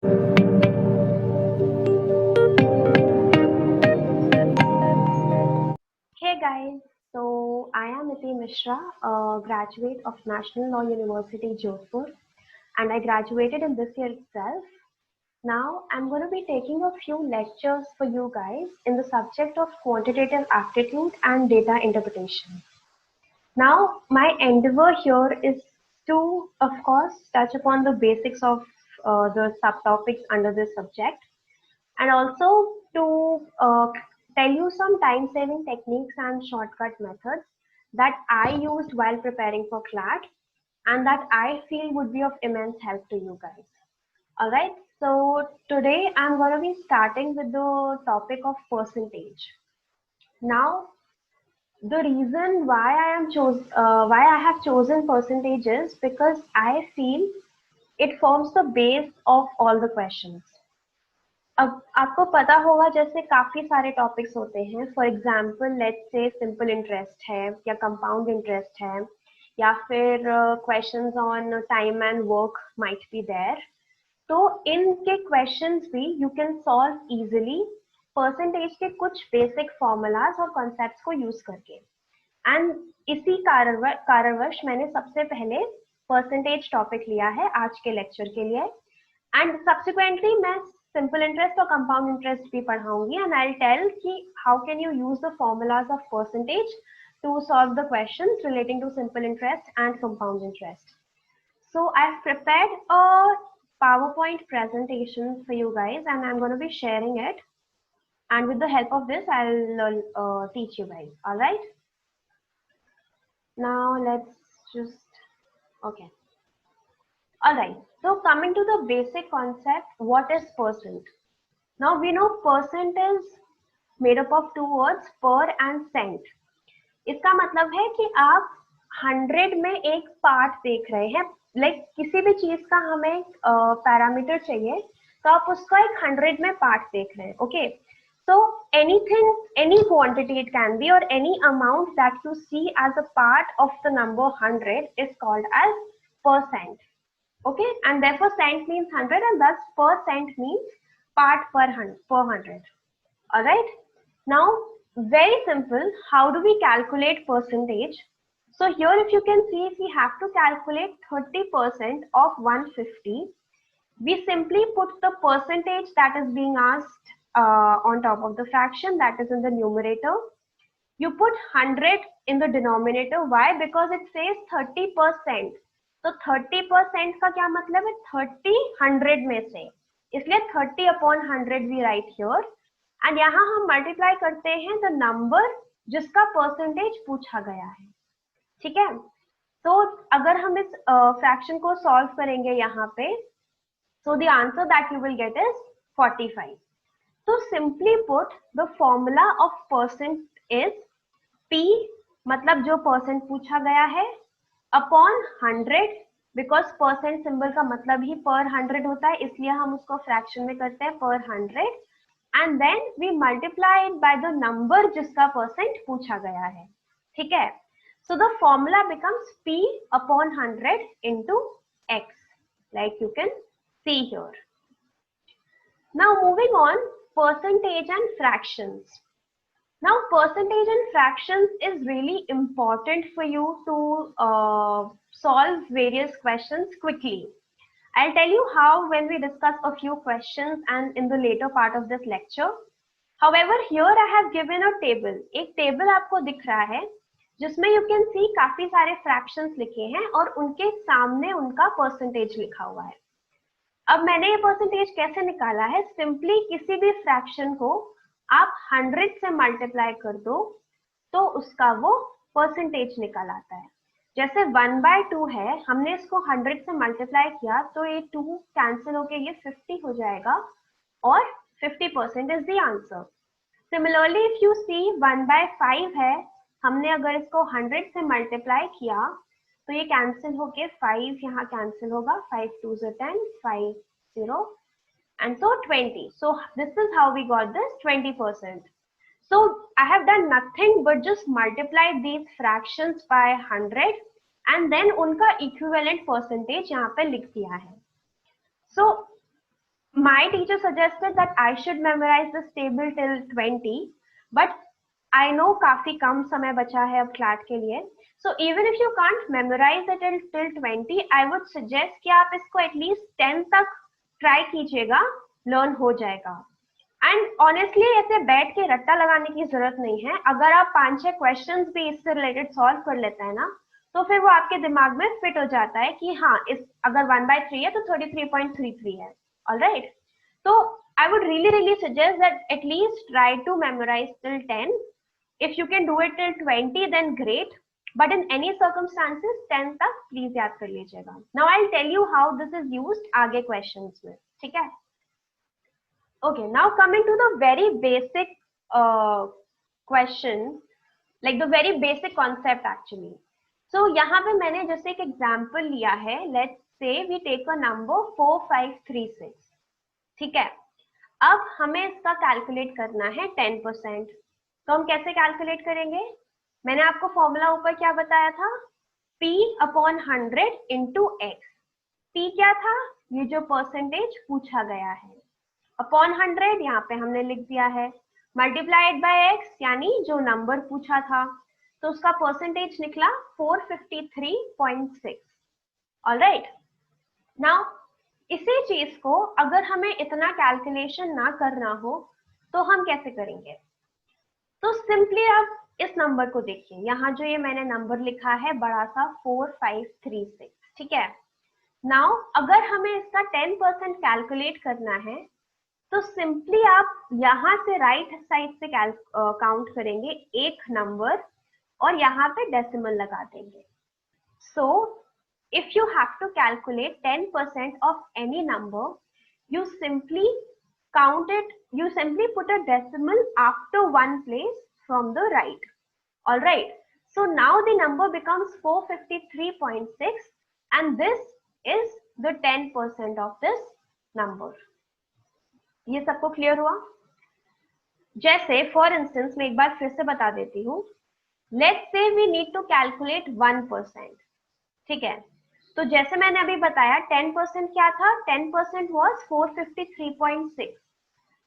Hey guys, so I am Iti Mishra, a graduate of National Law University, Jodhpur, and I graduated in this year itself. Now I'm going to be taking a few lectures for you guys in the subject of quantitative aptitude and data interpretation. Now, my endeavor here is to, of course, touch upon the basics of the subtopics under this subject, and also to tell you some time saving techniques and shortcut methods that I used while preparing for CLAT and that I feel would be of immense help to you guys. All right, so today I'm going to be starting with the topic of percentage. Now, the reason why I have chosen percentages because I feel it forms the base of all the questions. अब आपको पता होगा जैसे काफी सारे topics होते हैं, for example let's say simple interest है या कंपाउंड इंटरेस्ट है या फिर questions on time and work might be there. तो इनके क्वेश्चंस भी you can solve easily percentage के कुछ बेसिक फॉर्मूलाज और कॉन्सेप्ट्स को यूज करके. एंड इसी कारणवश मैंने सबसे पहले परसेंटेज टॉपिक लिया है आज के लेक्चर के लिए. एंड सब्सिक्वेंटली मैं सिंपल इंटरेस्ट और कंपाउंड इंटरेस्ट भी पढ़ाऊंगी एंड आई टेल कि how can you use the formulas of percentage to solve the questions relating to simple interest and compound interest. So I've prepared a PowerPoint presentation for you guys and I'm going to be sharing it, and with the help of this I'll teach you guys. All right, now let's just okay. All right, so coming to the basic concept, what is percent? Now we know percent is made up of two words, per and cent. इसका मतलब है कि आप 100 में एक part देख रहे हैं, लाइक किसी भी चीज का हमें पैरामीटर चाहिए तो आप उसका एक 100 में पार्ट देख रहे हैं. Okay, so anything, any quantity it can be, or any amount that you see as a part of the number 100 is called as percent. Okay, and therefore cent means 100 and thus percent means part per 100. All right, now very simple, how do we calculate percentage? So here if you can see, if we have to calculate 30% of 150, we simply put the percentage that is being asked on top of the fraction, that is in the numerator. You put 100 in the denominator. Why? Because it says 30%. तो 30% का क्या मतलब है? 30 100 में से, इसलिए 30 upon 100 we write here. And यहाँ हम मल्टीप्लाई करते हैं द नंबर जिसका परसेंटेज पूछा गया है. ठीक है, तो अगर हम इस फ्रैक्शन को सॉल्व करेंगे यहाँ पे, so the answer that you will get is 45. तो simply put the formula of percent is P, मतलब जो परसेंट पूछा गया है, अपॉन 100, बिकॉज परसेंट सिंबल का मतलब ही पर 100 होता है, इसलिए हम उसको फ्रैक्शन में करते हैं पर 100, and then we multiply it by the number जिसका परसेंट पूछा गया है. ठीक है, so the formula becomes P upon 100 into X, like you can see here. Now moving on, percentage and fractions. Now percentage and fractions is really important for you to solve various questions quickly. I'll tell you how when we discuss a few questions and in the later part of this lecture. However, here I have given a table. एक table आपको दिख रहा है जिसमें you can see काफी सारे fractions लिखे हैं और उनके सामने उनका percentage लिखा हुआ है. अब मैंने ये percentage कैसे निकाला है? Simply किसी भी fraction को आप 100 से multiply कर दो तो उसका वो percentage निकल आता है. जैसे 1/2 है, हमने इसको 100 से मल्टीप्लाई किया तो ये 2 कैंसिल होके ये 50 हो जाएगा और 50% is the answer. Similarly if you see 1/5 है, हमने अगर इसको 100 से मल्टीप्लाई किया तो ये कैंसिल होके 5 यहाँ कैंसिल होगा, 5 2 10, 5 0 and so 20. So this is how we got this 20%. So I have done nothing but just multiplied these fractions by 100 and then उनका equivalent percentage यहाँ पे लिख दिया है. So my teacher suggested that I should memorize this table till 20, but I know काफी कम समय बचा है अब क्लैट के लिए. So even if you can't memorize it till 20, I would suggest कि आप इसको at least 10 तक try कीजिएगा, learn हो जाएगा. एंड ऑनेस्टली ऐसे बैठ के रट्टा लगाने की जरूरत नहीं है. अगर आप 5-6 क्वेश्चंस भी इससे रिलेटेड सॉल्व कर लेते हैं ना, तो फिर वो आपके दिमाग में फिट हो जाता है कि हाँ, इस अगर 1/3 है तो 33.33 है. ऑलराइट, तो I would really suggest that at least try to memorize till 10. If you can do it till 20 then great, but in any circumstances 10 तक प्लीज याद कर लीजिएगा. Now I will tell you how this is used आगे questions में. ठीक है. Okay, now coming to the very basic question, like the very basic concept actually. So यहाँ पे मैंने जैसे एक example लिया है. Let's say we take a number 4536. ठीक है. अब हमें इसका calculate करना है 10%. तो हम कैसे calculate करेंगे? मैंने आपको फॉर्मूला ऊपर क्या बताया था? P/100 into x. P क्या था? ये जो परसेंटेज पूछा गया है. अपॉन 100 यहाँ पे हमने लिख दिया है, मल्टीप्लाइड बाय x यानी जो नंबर पूछा था, तो उसका परसेंटेज निकला 453.6. ऑलराइट. नाउ इसी चीज को अगर हमें इतना कैलकुलेशन ना करना हो तो हम कैसे करेंगे? तो सिंपली आप इस नंबर को देखिए, यहाँ जो ये मैंने नंबर लिखा है बड़ा सा 4536. ठीक है. नाउ अगर हमें इसका 10% कैलकुलेट करना है तो सिंपली आप यहाँ से राइट साइड से काउंट करेंगे एक नंबर और यहाँ पे डेसिमल लगा देंगे. So if you have to calculate 10% of any number, you simply count it, you simply put a decimal after one place from the right. All right, so now the number becomes 453.6 and this is the 10% of this number. ये सबको clear हुआ? जैसे for instance मैं एक बार फिर से बता देती हूँ. Let's say we need to calculate 1%. ठीक है. तो जैसे मैंने अभी बताया 10% क्या था? 10% वाज 453.6.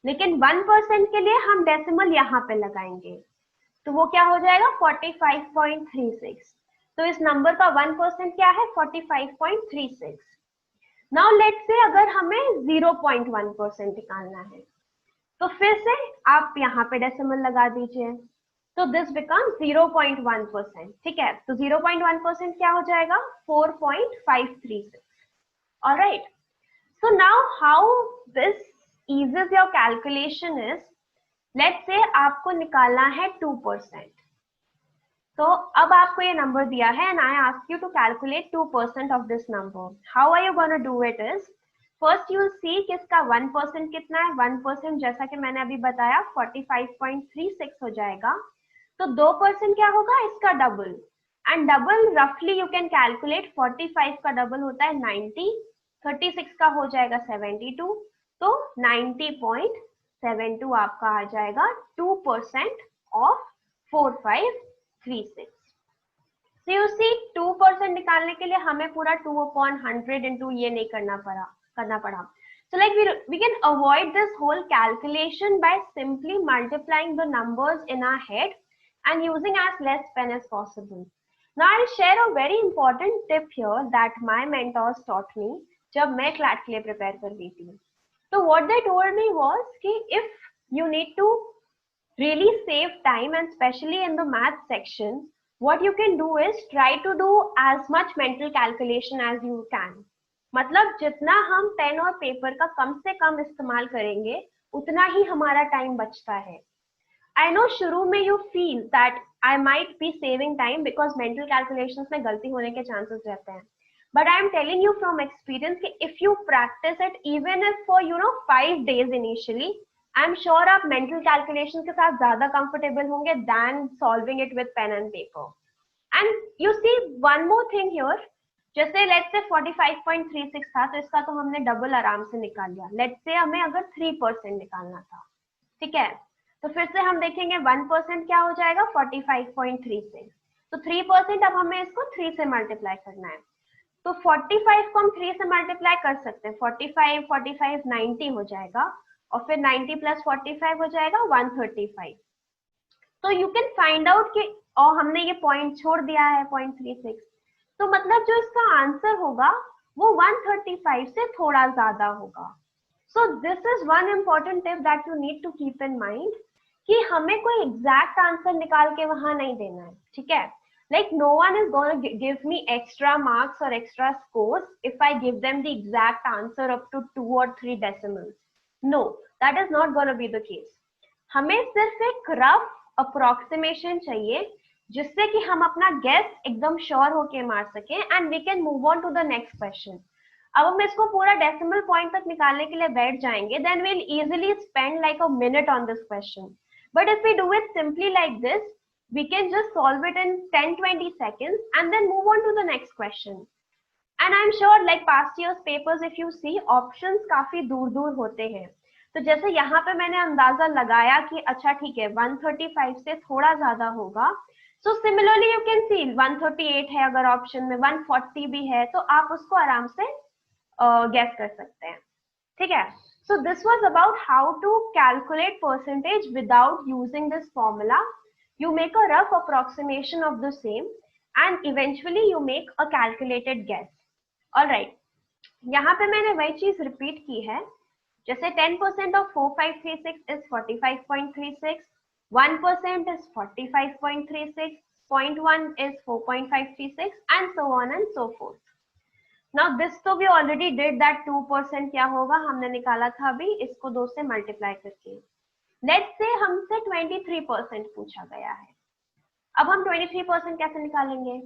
लेकिन 1% के लिए हम डेसिमल यहाँ पे लगाएंगे तो वो क्या हो जाएगा? 45.36. तो इस नंबर का 1% क्या है? 45.36. नाउ लेट्स से अगर हमें 0.1% निकालना है तो फिर से आप यहाँ पे डेसिमल लगा दीजिए, तो दिस बिकम 0.1%. ठीक है. तो 0.1% क्या हो जाएगा? 4.536. Alright. So now how this eases your calculation is, let's say आपको निकालना है 2%. तो अब आपको ये नंबर दिया है and I ask you to calculate 2% of this number. How are you going to do it is, first you will see कि इसका 1% कितना है. 1% जैसा कि मैंने अभी बताया 45.36 हो जाएगा. तो 2% क्या होगा? इसका डबल. एंड डबल रफली यू कैन कैलकुलेट, 45 का डबल होता है 90, 36 का हो जाएगा 72, तो 90.72 आपका आ जाएगा 2% ऑफ 4536. So you see 2% निकालने के लिए हमें पूरा 2/100 into ये नहीं करना पड़ा. So like we can avoid this whole calculation by simply multiplying the numbers in our head and using as less pen as possible. Now I'll share a very important tip here that my mentors taught me जब मैं CLAT के लिए prepare कर रही थी. So what they told me was कि if you need to really save time and especially in the math section, what you can do is try to do as much mental calculation as you can. मतलब जितना हम pen और paper का कम से कम इस्तेमाल करेंगे उतना ही हमारा टाइम बचता है. I know शुरू में you feel that I might be saving time because mental calculations में गलती होने के chances रहते हैं. But I am telling you from experience कि if you practice it even if for 5 days initially, I am sure आप mental calculation के साथ ज़्यादा comfortable होंगे than solving it with pen and paper. And you see one more thing here. जैसे let's say 45.36 था तो इसका तो हमने डबल आराम से निकाल लिया. Let's say हमें अगर 3% निकालना था. ठीक है. तो फिर से हम देखेंगे 1% क्या हो जाएगा? 45.36. तो 3% अब हमें इसको 3 से मल्टीप्लाई करना है. तो 45 को हम 3 से मल्टीप्लाई कर सकते हैं, 45 45 90 हो जाएगा, और फिर 90 प्लस 45 हो जाएगा 135। तो यू कैन फाइंड आउट कि, और हमने ये पॉइंट छोड़ दिया है 0.36, तो मतलब जो इसका आंसर होगा वो 135 से थोड़ा ज्यादा होगा। So this is one important tip that you need to keep in mind, कि हमें कोई एग्जैक्ट आंसर निकाल के वहां नहीं देना है, ठीक है। Like no one is going to give me extra marks or extra scores if I give them the exact answer up to 2 or 3 decimals. No, that is not going to be the case. हमें सिर्फ एक rough approximation चाहिए जिससे कि हम अपना guess एकदम sure होके मार सकें, and we can move on to the next question. अब हम इसको पूरा डेसिमल पॉइंट तक निकालने के लिए बैठ जाएंगे, then we will easily spend like a minute on this question. But if we do it simply like this, we can just solve it in 10-20 seconds and then move on to the next question. And I'm sure like past years papers, if you see, options काफी दूर दूर होते हैं। तो जैसे यहाँ पे मैंने अंदाजा लगाया कि अच्छा ठीक है 135 से थोड़ा ज्यादा होगा, so similarly you can see 138 है, अगर ऑप्शन में 140 भी है तो आप उसको आराम से गेस कर सकते हैं, ठीक है। So this was about how to calculate percentage without using this formula. You make a rough approximation of the same and eventually you make a calculated guess. Alright, यहाँ पे मैंने वही चीज रिपीट की है, जैसे 10% of 4536 is 45.36, 1% is 45.36, 0.1 is 4.536 and so on and so forth. Now this तो we already did that 2% क्या होगा हमने निकाला था अभी, इसको 2 से मल्टीप्लाई करके। लेट्स से हमसे 23% पूछा गया है। अब हम 23% कैसे निकालेंगे?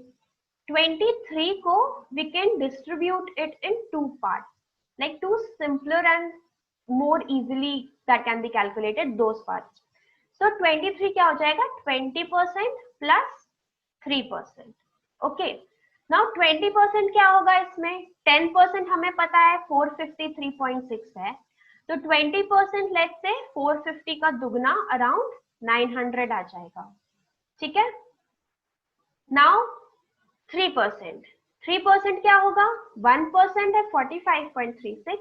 23 को we can distribute it in 2 parts, like 2 simpler and more easily that can be calculated those parts. So 23 क्या हो जाएगा? 20% plus 3%. Okay. Now 20% क्या होगा इसमें? 10% हमें पता है 453.6 है, तो 20% लेट्स से 450 का दुगना अराउंड 900 आ जाएगा, ठीक है। नाउ 3% क्या होगा? 1% है 45.36,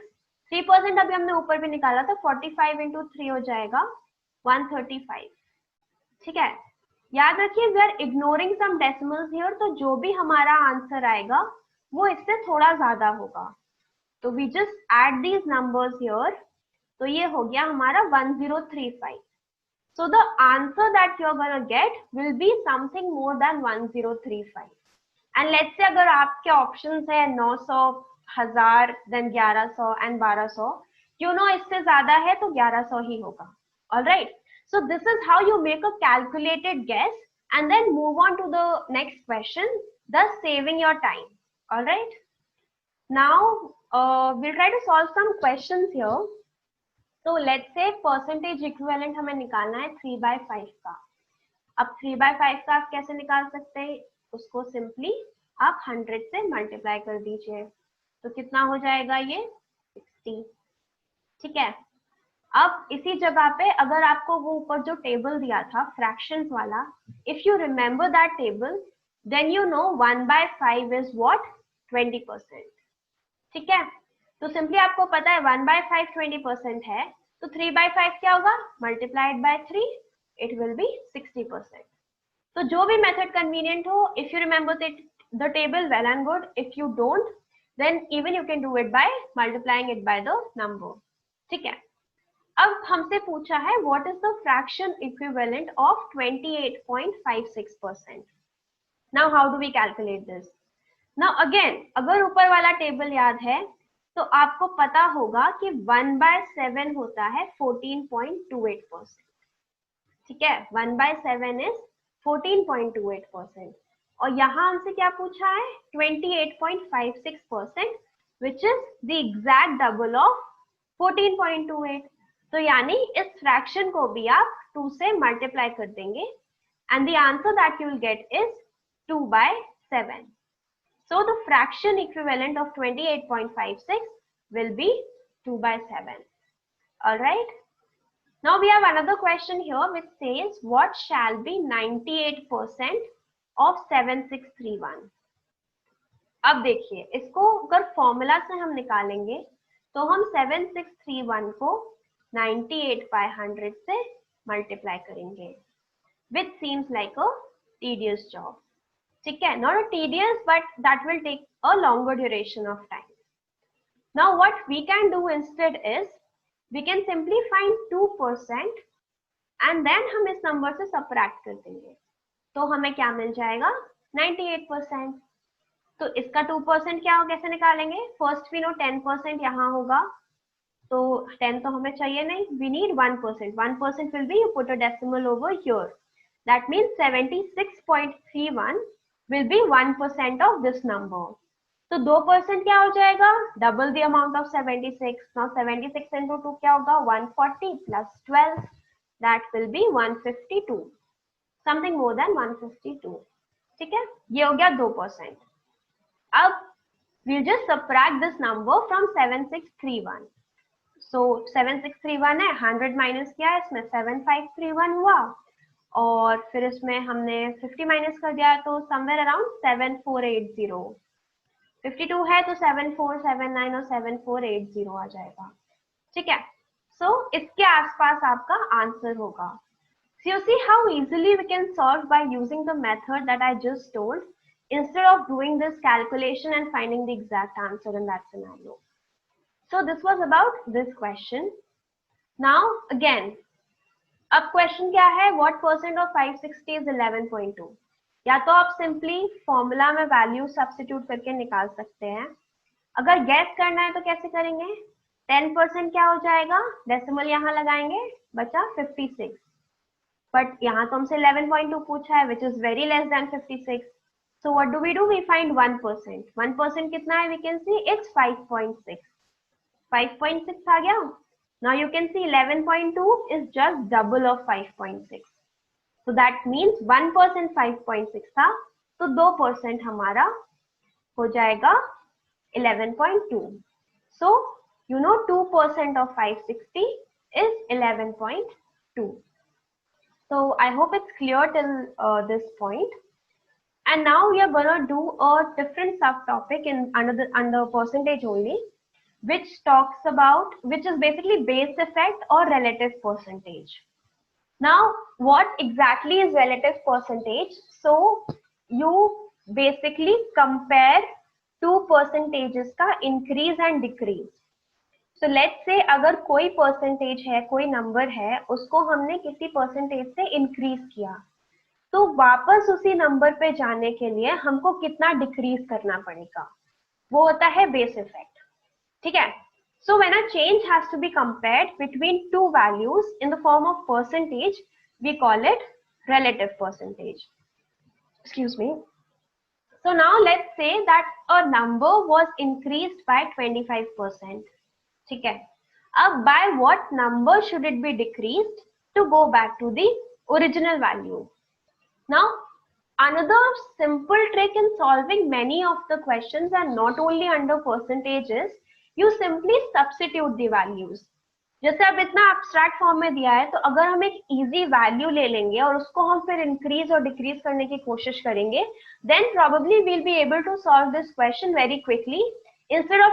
3% अभी हमने ऊपर भी निकाला था, 45 into 3 हो जाएगा 135, ठीक है। याद रखिए we are ignoring some decimals here, तो जो भी हमारा आंसर आएगा वो इससे थोड़ा ज्यादा होगा, तो we just add these numbers here, तो ये हो गया हमारा 1035. So the answer that you're gonna get will be something more than 1035. And let's say अगर आपके options है 900, 1000, then 1100 and 1200, you know इससे ज्यादा है तो 1100 ही होगा. All right. So this is how you make a calculated guess and then move on to the next question, thus saving your time. All right. Now we'll try to solve some questions here. तो let's say percentage equivalent हमें निकालना है 3/5 का। अब 3/5 का आप कैसे निकाल सकते हैं? उसको सिंपली आप 100 से मल्टीप्लाई कर दीजिए, तो कितना हो जाएगा ये 60, ठीक है। अब इसी जगह पे अगर आपको वो ऊपर जो टेबल दिया था फ्रैक्शंस वाला, if you remember that table, then you know 1/5 is what? 20%, ठीक है। तो सिंपली आपको पता है 1/5 20% है, तो 3/5 क्या होगा? Multiplied by 3, it will be 60%. तो जो भी मेथड कन्वीनियंट हो, if you remember the table, well and good. If you don't, then even you can do it by multiplying it by the number, ठीक है। अब हमसे पूछा है what is the fraction equivalent of 28.56%. Now how do we calculate this? Now again अगर ऊपर वाला table याद है तो आपको पता होगा कि 1/7 होता है 14.28%, ठीक है। 1/7 इज 14.28%, और यहाँ हमसे क्या पूछा है? 28.56%, which is the exact double of 14.28. तो यानी इस फ्रैक्शन को भी आप 2 से मल्टीप्लाई कर देंगे, and the answer that you will get is 2/7. So the fraction equivalent of 28.56 will be 2/7. All right. Now we have another question here which says what shall be 98% of 7631? अब देखिए इसको अगर फॉर्मूला से हम निकालेंगे तो हम 7631 को 98/100 से मल्टीप्लाई करेंगे, which seems like a tedious job. ठीक है, not a tedious but that will take a longer duration of time. Now what we can do instead is we can simply find 2% and then हम इस number से subtract कर देंगे, तो हमें क्या मिल जाएगा 98%. तो इसका 2% क्या हो, कैसे निकालेंगे? फर्स्ट वी नो 10% यहाँ होगा, तो 10 तो हमें चाहिए नहीं, we need 1%. 1% will be you put a decimal over here. That means 76.31 will be 1% of this number. तो 2% क्या हो जाएगा? Double the amount of 76. Now 76 into 2 क्या होगा? 140 plus 12. That will be 152. Something more than 152. ठीक है, ये हो गया 2%. अब we'll just subtract this number from 7631. So 7631 है, 100 माइनस किया है, इसमें 7531 हुआ, और फिर इसमें हमने 50 माइनस कर दिया तो समवेयर अराउंड 7480. 52 है तो 7479 और 7480 आ जाएगा. ठीक है, सो इसके आसपास आपका आंसर होगा. So you see how easily we can solve by using the method that I just told, instead of doing this calculation and finding the exact answer in that scenario. So this was about this question. Now again, अब question क्या है? What percent of 560 is 11.2? या तो आप simply formula में value substitute करके निकाल सकते हैं. अगर guess करना है तो कैसे करेंगे? 10% क्या हो जाएगा? Decimal यहाँ लगाएंगे, बचा 56. But यहाँ तो हमसे 11.2 पूछा है, which is very less than 56. So what do? We find 1%. 1% कितना है? We can see it's 5.6. 5.6 आ गया. Now you can see 11.2 is just double of 5.6. So that means 1% 5.6 था, तो 2% हमारा हो जाएगा 11.2. So you know 2% of 560 is 11.2. So I hope it's clear till this point. And now we are gonna do a different subtopic in under percentage only, which talks about, which is basically base effect or relative percentage. Now, what exactly is relative percentage? So you basically compare two percentages का increase and decrease. So let's say अगर कोई percentage है, कोई number है, उसको हमने किसी percentage से increase किया, तो वापस उसी नंबर पे जाने के लिए हमको कितना डिक्रीज करना पड़ेगा, वो होता है बेस इफेक्ट. ठीक है, so when a change has to be compared between two values in the form of percentage, we call it relative percentage. Excuse me. So now let's say that a number was increased by 25%. ठीक है, अब by what number should it be decreased to go back to the original value? Now, another simple trick in solving many of the questions and not only under percentages, you simply substitute the values. जैसे अब इतना abstract form में दिया है, तो अगर हम एक easy value ले लेंगे और उसको हम फिर increase और decrease करने की कोशिश करेंगे, then probably we'll be able to solve this question very quickly. Instead of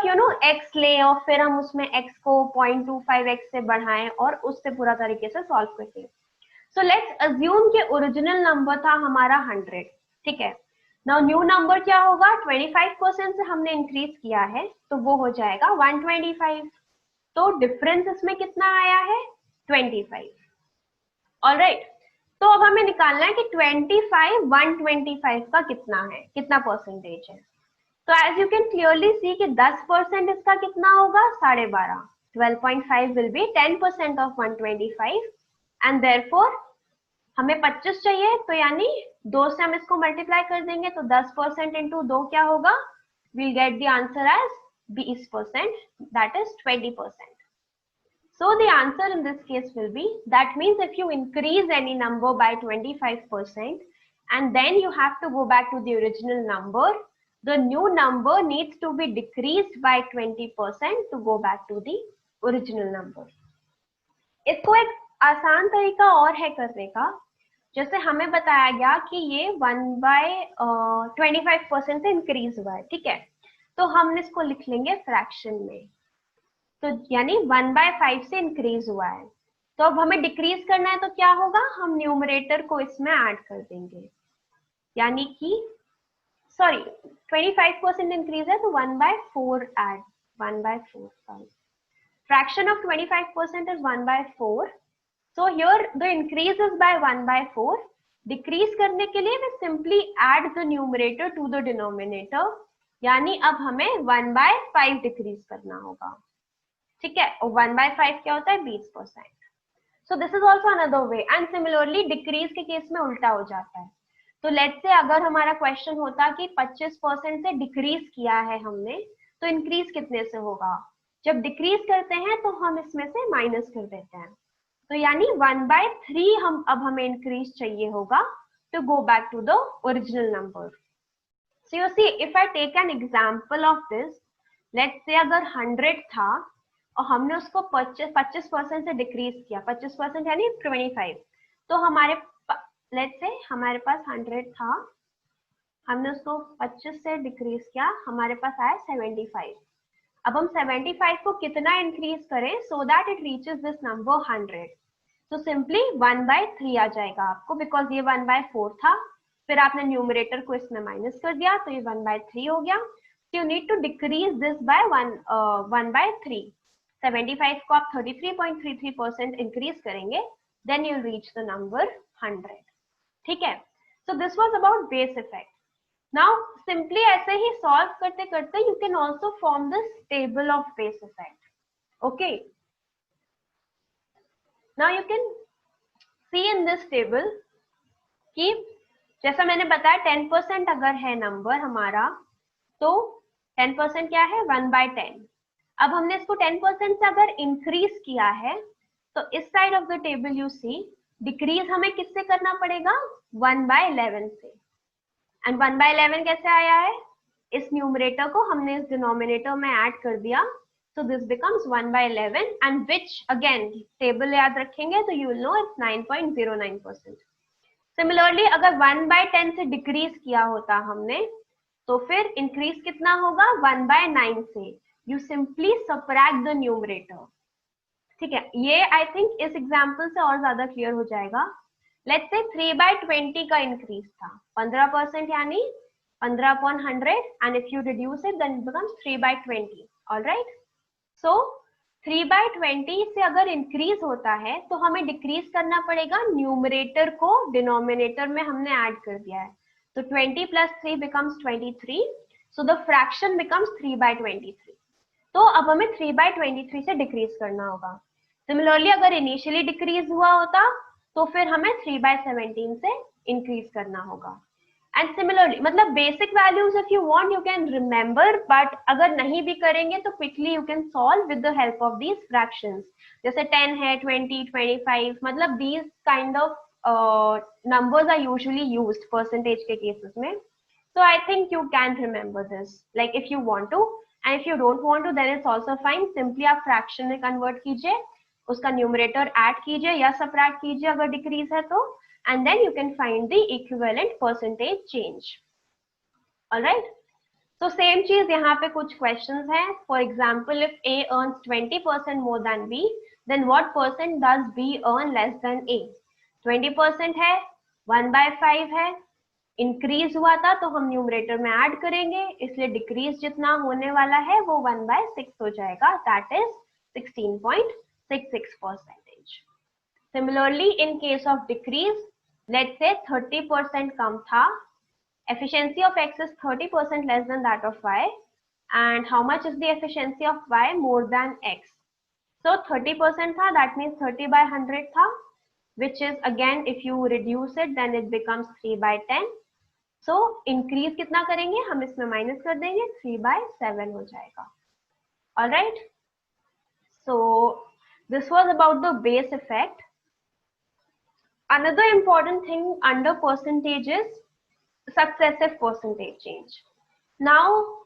x ले और फिर हम उसमें x को 0.25x से बढ़ाएं और उससे पूरा तरीके से solve करें. So let's assume कि ओरिजिनल नंबर था हमारा 100. ठीक है, नाउ न्यू नंबर क्या होगा? 25% से हमने इंक्रीज किया है, तो वो हो जाएगा 125. तो डिफरेंस इसमें कितना आया है? 25. ऑलराइट, तो अब हमें निकालना है कि 25 125 का कितना है, कितना परसेंटेज है. तो as you can clearly see कि 10% इसका कितना होगा? 12.5. 12.5 will be 10% of 125. And therefore हमें 25 चाहिए, तो यानी 2 से हम इसको मल्टीप्लाई कर देंगे, तो 10% इंटू 2 क्या होगा? we'll get the answer as 20%, that is 20%. So the answer in this case will be, that means if you increase any number by 25% and then you have to go back to the original number, the new number needs to be decreased by 20% to go back to the original number. इसको एक आसान तरीका और है करने का. जैसे हमें बताया गया कि ये 1/25% से इंक्रीज हुआ है, ठीक है, तो हम इसको लिख लेंगे फ्रैक्शन में, तो यानी 1/5 से इंक्रीज हुआ है। तो अब हमें डिक्रीज करना है तो क्या होगा, हम न्यूमरेटर को इसमें ऐड कर देंगे, यानी कि सॉरी 25% इंक्रीज है तो 1/4 add, 1/4 sorry, fraction of 25% is 1/4. So here the increase is by 1/4. Decrease करने के लिए मैं simply add the numerator to the denominator, यानी अब हमें 1/5 डिक्रीज करना होगा, ठीक है, और 1/5 क्या होता है 20%. So this is also another way. And similarly decrease के केस में उल्टा हो जाता है. तो let's say अगर हमारा क्वेश्चन होता कि 25% से डिक्रीज किया है हमने, तो इंक्रीज कितने से होगा, जब डिक्रीज करते हैं तो हम इसमें से माइनस कर देते हैं, तो यानी 1/3 हम अब हमें इंक्रीज चाहिए होगा to go back to the original number. So you see, if I take an example of this, let's say अगर 100 था और हमने उसको 25% से डिक्रीज किया, 25% यानी 25, तो हमारे let's say हमारे पास 100 था, हमने उसको 25 से डिक्रीज किया, हमारे पास आया 75. अब हम 75 को कितना इंक्रीज करें so that it reaches this number 100. तो सिंपली 1/3 आ जाएगा आपको, बिकॉज ये 1/4 था, फिर आपने न्यूमरेटर को इसमें माइनस कर दिया तो ये 1/3 हो गया. You need to decrease this by 1/3. 75 को आप 33.33% इंक्रीज करेंगे, then you reach the number 100, ठीक है. So this was about base effect. Now simply ऐसे ही सॉल्व करते करते you can also form this table of base effect. Okay, now you can see in this table कि जैसा मैंने बताया 10% अगर है नंबर हमारा, तो 10% क्या है 1/10. अब हमने इसको 10% से अगर इंक्रीज किया है तो इस side of the table you see decrease हमें किससे करना पड़ेगा 1/11 से. एंड 1/11 कैसे आया है, इस न्यूमरेटर को हमने इस डिनोमिनेटर में ऐड कर दिया, so this becomes 1/11 and which again table याद रखेंगे तो you will know it's 9.09%. Similarly अगर 1/10 से डिक्रीज किया होता हमने, तो फिर इंक्रीज कितना होगा 1/9 से. You simply subtract the numerator, ठीक है. ये आई थिंक इस एग्जाम्पल से और ज्यादा क्लियर हो जाएगा. लेट्स से 3/20 का इंक्रीज था, 15% यानी 15/100, and if you reduce it then it becomes 3/20. Alright, so 3/20 से अगर इंक्रीज होता है तो हमें डिक्रीज करना पड़ेगा, न्यूमरेटर को डिनोमिनेटर में हमने ऐड कर दिया है, तो 20 + 3 becomes 23, so the fraction becomes 3/23. तो अब हमें 3/23 से डिक्रीज करना होगा. सिमिलरली अगर इनिशियली डिक्रीज हुआ होता तो फिर हमें 3/17 से इंक्रीज करना होगा. एंड सिमिलरली मतलब basic values if you want you can remember, but अगर नहीं भी करेंगे तो quickly you can solve with the help of these fractions. जैसे 10 है, 20, 25, मतलब these kind of numbers are usually used percentage के cases में. So I think you can remember this, like if you want to, and if you don't want to then it's also fine. Simply आप fraction में convert कीजिए, उसका numerator add कीजिए या subtract कीजिए अगर decrease है तो, and then you can find the equivalent percentage change. Alright, so same चीज यहाँ पे कुछ questions हैं. For example, if A earns 20% more than B, then what percent does B earn less than A? 20% है, 1/5 है, increase हुआ था तो हम न्यूमरेटर में ऐड करेंगे, इसलिए डिक्रीज जितना होने वाला है वो 1/6 हो जाएगा, that is 16.66%. Similarly in case of decrease, let's say 30% कम था, efficiency of x is 30% less than that of y, and how much is the efficiency of y? More than x. So 30% था, that means 30/100 था, which is again if you reduce it then it becomes 3/10. So increase कितना करेंगे, हम इसमें minus कर देंगे, 3/7 हो जाएगा. Alright, so this was about the base effect. Another important thing under percentage is successive percentage change. Now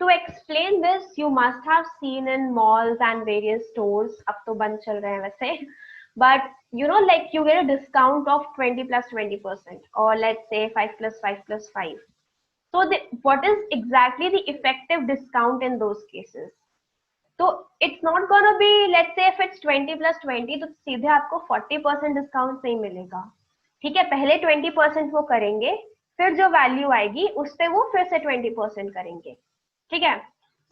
to explain this you must have seen in malls and various stores, अब तो बंद चल रहे हैं वैसे, but like you get a discount of 20 plus 20%, or let's say 5 plus 5 plus 5. So what is exactly the effective discount in those cases? तो it's not gonna be, let's say if it's 20 plus 20, तो सीधे आपको 40% discount नहीं मिलेगा, ठीक है? पहले 20% वो करेंगे, फिर जो वैल्यू आएगी उस पे वो फिर से 20% करेंगे, ठीक है?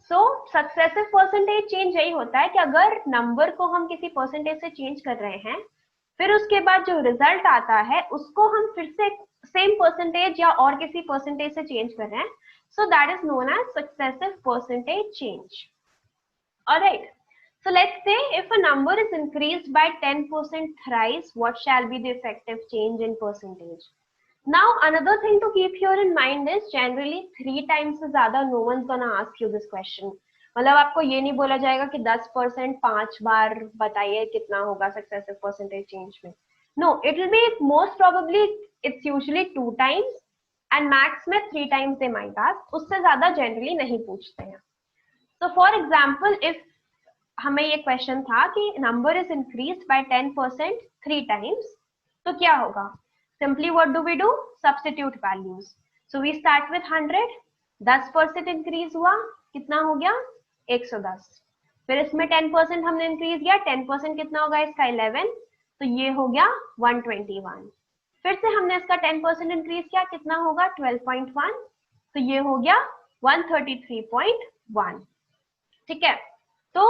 सो सक्सेसिव परसेंटेज चेंज यही होता है कि अगर नंबर को हम किसी परसेंटेज से चेंज कर रहे हैं, फिर उसके बाद जो रिजल्ट आता है उसको हम फिर से सेम परसेंटेज या और किसी परसेंटेज से चेंज कर रहे हैं, so that is known as successive percentage change. Alright, so let's say if a number is increased by 10% thrice, what shall be the effective change in percentage? Now another thing to keep here in mind is generally 3 times से ज़्यादा no one's gonna ask you this question. मतलब आपको ये नहीं बोला जाएगा कि 10% 5 बार बताइए कितना होगा successive percentage change में. No, it will be most probably it's usually 2 times and max में 3 times they might ask. उससे ज़्यादा generally नहीं पूछते हैं. So for example, if हमें ये क्वेश्चन था कि number is increased by 10% 3 times, तो क्या होगा? Simply what do we do? Substitute values. So we start with 100, 10% increase हुआ, कितना हो गया? 110. फिर इसमें 10% हमने इंक्रीज किया, 10% कितना होगा इसका? 11, तो ये हो गया 121. फिर से हमने इसका 10% इंक्रीज किया, कितना होगा? 12.1, तो ये हो गया 133.1. ठीक है? तो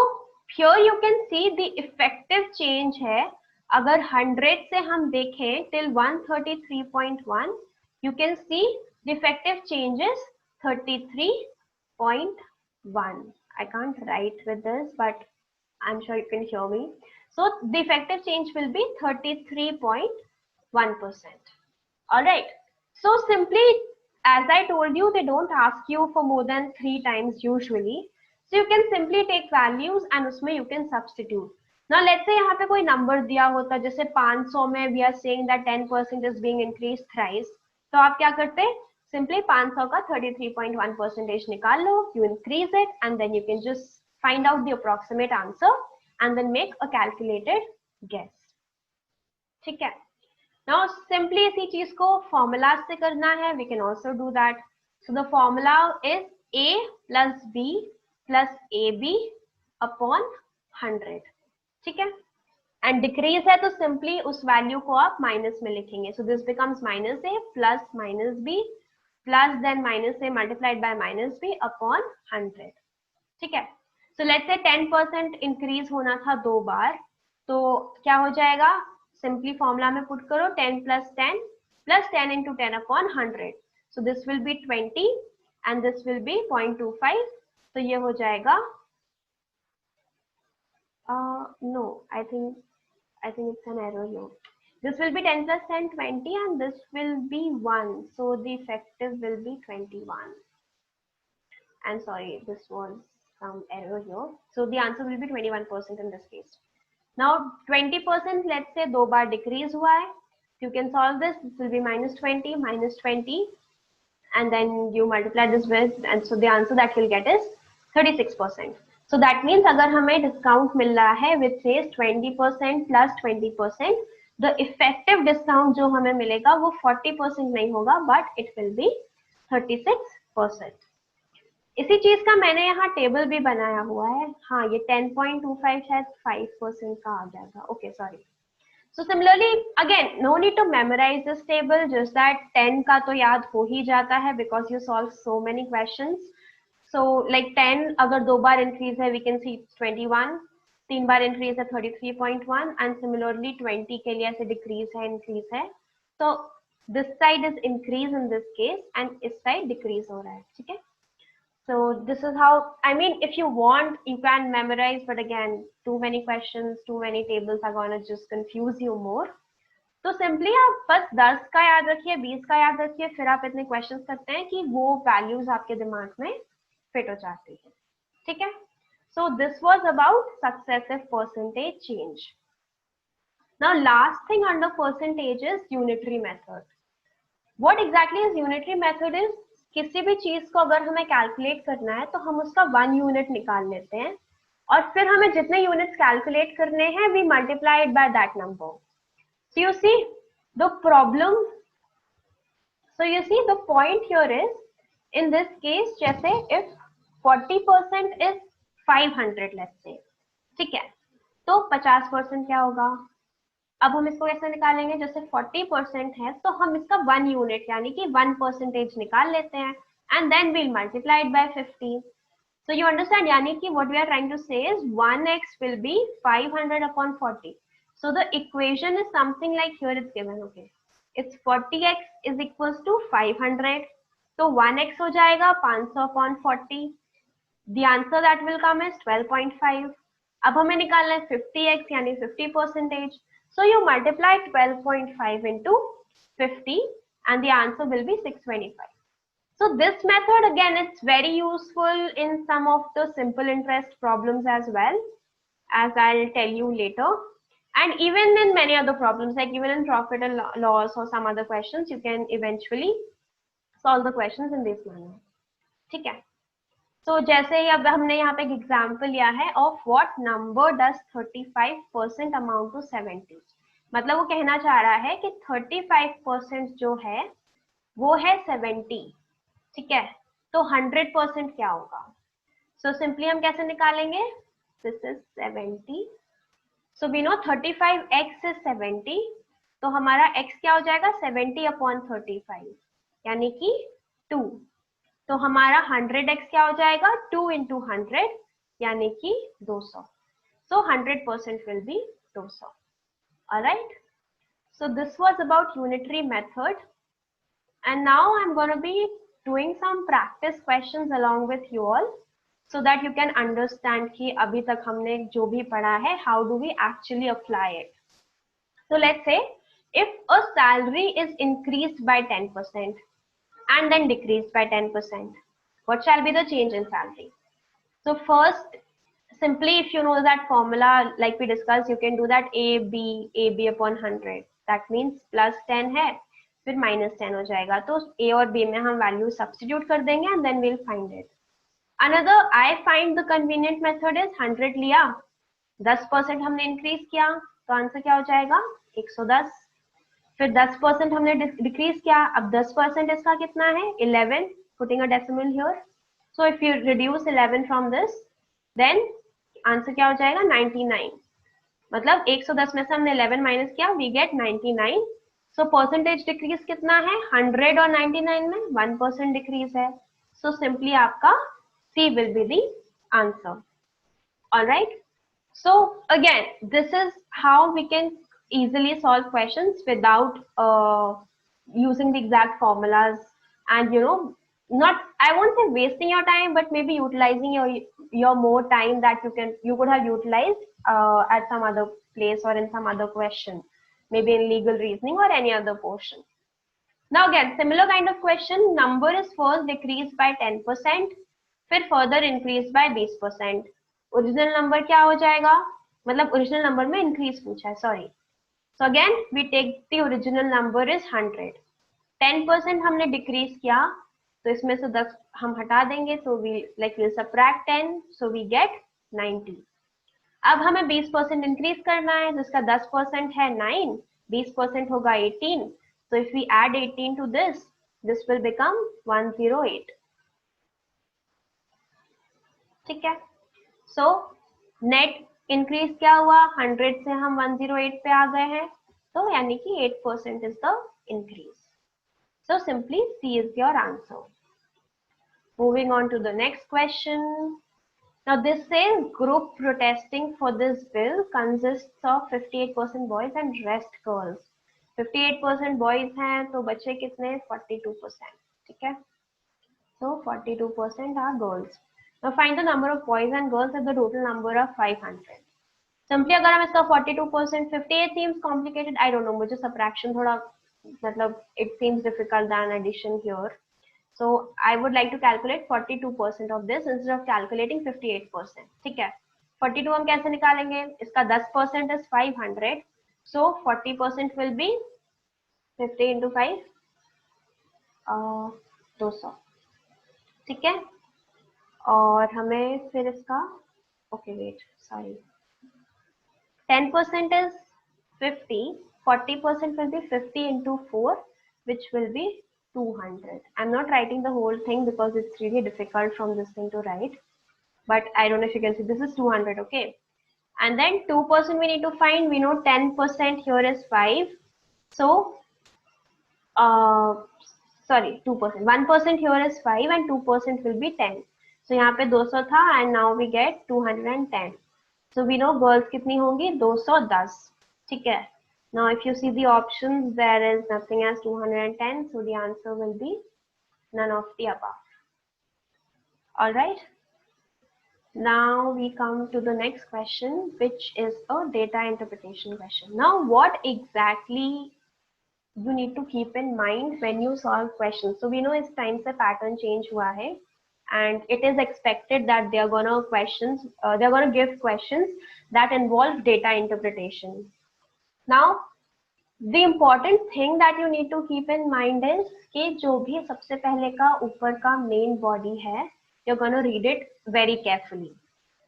here you can see the effective change है, अगर 100 से हम देखें till 133.1, you can see the effective change is 33.1. I can't write with this, but I'm sure you can hear me. So the effective change will be 33.1%. Alright, so simply as I told you, they don't ask you for more than 3 times usually. So you can simply take values and उसमें you can substitute. Now let's say यहाँ पे कोई number दिया होता, जैसे 500 में we are saying that 10% is being increased thrice. तो आप क्या करते? Simply 500 का 33.1% निकाल लो, you increase it and then you can just find out the approximate answer and then make a calculated guess. ठीक है? Now simply इसी चीज को formula से करना है, we can also do that. So the formula is A plus B plus AB upon 100. ठीक है? And decrease है तो simply उस value को आप minus में लिखेंगे. So this becomes minus A plus minus B plus then minus A multiplied by minus B upon 100. ठीक है? So let's say 10% increase होना था 2 बार, तो क्या हो जाएगा? Simply formula में put करो 10 plus 10 plus 10 into 10 upon 100. So this will be 20 and this will be 0.25. तो ये हो जाएगा no, I think it's an error here. This will be 10 plus 10 20 and this will be 1, so the effective will be 21. And sorry, this was some error here, so the answer will be 21% in this case. Now 20% let's say 2 bar decrease हुआ है, you can solve this. This will be minus 20 and then you multiply this with, and so the answer that you'll get is 36%. So that means अगर हमें discount मिल रहा है which says 20% plus 20%, the effective discount जो हमें मिलेगा वो 40% नहीं होगा, but it will be 36%. इसी चीज का मैंने यहाँ टेबल भी बनाया हुआ है. हाँ, ये 10.25 शायद 5% का आ जाएगा. Okay, sorry. So similarly, again, no need to memorize this table, just that 10 का तो याद हो ही जाता है because you solve so many questions. So like 10 अगर 2 बार increase है, we can see 21, 3 bar increase है 33.1, and similarly 20 के लिए ऐसे decrease है, increase है. So this side is increase in this case and इस side decrease हो रहा है. ठीक है? So this is how, I mean, if you want, you can memorize, but again, too many questions, too many tables are going to just confuse you more. तो simply आप बस 10 का याद रखिए, 20 का याद रखिए, फिर आप इतने questions करते हैं कि वो values आपके दिमाग में fit हो जाती है. ठीक है? So this was about successive percentage change. Now last thing under percentage is unitary method. What exactly is unitary method is, किसी भी चीज को अगर हमें कैलकुलेट करना है तो हम उसका 1 यूनिट निकाल लेते हैं और फिर हमें जितने यूनिट्स कैलकुलेट करने हैं we multiply it by that number. So you see the problem. So you see the point here is in this case जैसे if 40% is 500 let's say, ठीक है, तो 50% क्या होगा. अब हम इसको कैसे निकालेंगे, जैसे 40% है तो हम इसका 1 यूनिट यानी कि 1% निकाल लेते हैं and then we'll multiply it by 50. So you understand, yani ki what we are trying to say is 1x will be 500 upon 40. So the equation is something like here it's given, okay. It's 40x is equals to 500. So 1x हो जाएगा 500 upon 40. The answer that will come is 12.5. अब हमें निकालना है 50x यानी 50%. So you multiply 12.5 into 50 and the answer will be 625. So this method again, it's very useful in some of the simple interest problems as well, as I'll tell you later. And even in many other problems, like even in profit and loss or some other questions, you can eventually solve the questions in this manner. ठीक है. So जैसे ही अब हमने यहाँ पे एक example लिया है of what number does 35% amount to 70. मतलब वो कहना चाह रहा है कि 35% जो है वो है 70. ठीक है, तो 100% क्या होगा. सो सिंपली हम कैसे निकालेंगे, this is 70. So we know 35x is 70, तो हमारा x क्या हो जाएगा 70 अपॉन 35 यानी कि 2. तो हमारा 100x क्या हो जाएगा 2 into 100 यानी कि 200. सो 100% will be 200. Alright, so this was about unitary method, and now I'm going to be doing some practice questions along with you all so that you can understand कि अभी तक हमने जो भी पढ़ा है how do we actually apply it. So let's say if a salary is increased by 10% and then decreased by 10%, what shall be the change in salary. So first, simply if you know that formula like we discussed, you can do that AB upon 100. That means plus 10 है फिर -10 हो जाएगा, तो A और B में हम value substitute कर देंगे and then we'll find it. Another I find the convenient method is 100 लिया, 10% हमने इंक्रीज किया, तो आंसर क्या हो जाएगा 110. फिर 10% हमने डिक्रीज किया, अब 10% इसका कितना है 11, putting a decimal here. So if you reduce 11 from this, then answer क्या हो जाएगा 99. मतलब 110 में से हमने 11 माइनस किया, we get 99. So percentage decrease कितना है 100 और 99 में 1% डिक्रीज है. So simply आपका C will be the answer. Alright. So again, this is how we can easily solve questions without using the exact formulas, and you know, not, I won't say wasting your time, but maybe utilizing your more time that you could have utilized at some other place or in some other question, maybe in legal reasoning or any other portion. Now again, similar kind of question, number is first decreased by 10%, फिर further increased by 20%. Original number क्या हो जाएगा, मतलब original number में increase पूछा है, sorry. So again we take the original number is 100. 10% हमने decrease किया, तो इसमें से 10 हम हटा देंगे, तो we like will subtract 10, so we get 90. अब हमें 20% इंक्रीज करना है, जिसका 10% है 9, 20% होगा 18. So if we add 18 to this will become 108. ठीक है. So net increase क्या हुआ, 100 से हम 108 पे आ गए हैं, तो यानी कि 8% is the increase. So simply C is your answer. Moving on to the next question. Now this says group protesting for this bill consists of 58% boys and rest girls. 58% boys हैं, तो बच्चे कितने 42%. ठीक है. So 42% are girls. Now find the number of boys and girls at the total number of 500. Simply अगर हम इसका 42%, 58 seems complicated. I don't know, मुझे subtraction थोड़ा मतलब it seems difficult than addition here. So I would like to calculate 42% of this instead of calculating 58%. ठीक है. 42 हम कैसे निकालेंगे, इसका 10% is 500. So 40% will be 50 into 5, 200. ठीक है. और हमें फिर इसका Okay, wait, sorry. 10% is 50, 40% will be 50 into 4, which will be 200. I'm not writing the whole thing because it's really difficult from this thing to write, but I don't know if you can see, this is 200, okay? And then 2% we need to find, we know 10% here is 5, so, uh, sorry, 2%, 1% here is 5 and 2% will be 10. So यहाँ पे 200 था and now we get 210. So we know girls कितनी होंगी 210, ठीक है. Now if you see the options, there is nothing as 210, so the answer will be none of the above. All right. Now we come to the next question, which is a data interpretation question. Now what exactly you need to keep in mind when you solve questions? So we know इस time से pattern change हुआ है, and it is expected that they're gonna give questions that involve data interpretation. Now the important thing that you need to keep in mind is कि जो भी सबसे पहले का ऊपर का main body है, you're gonna read it very carefully.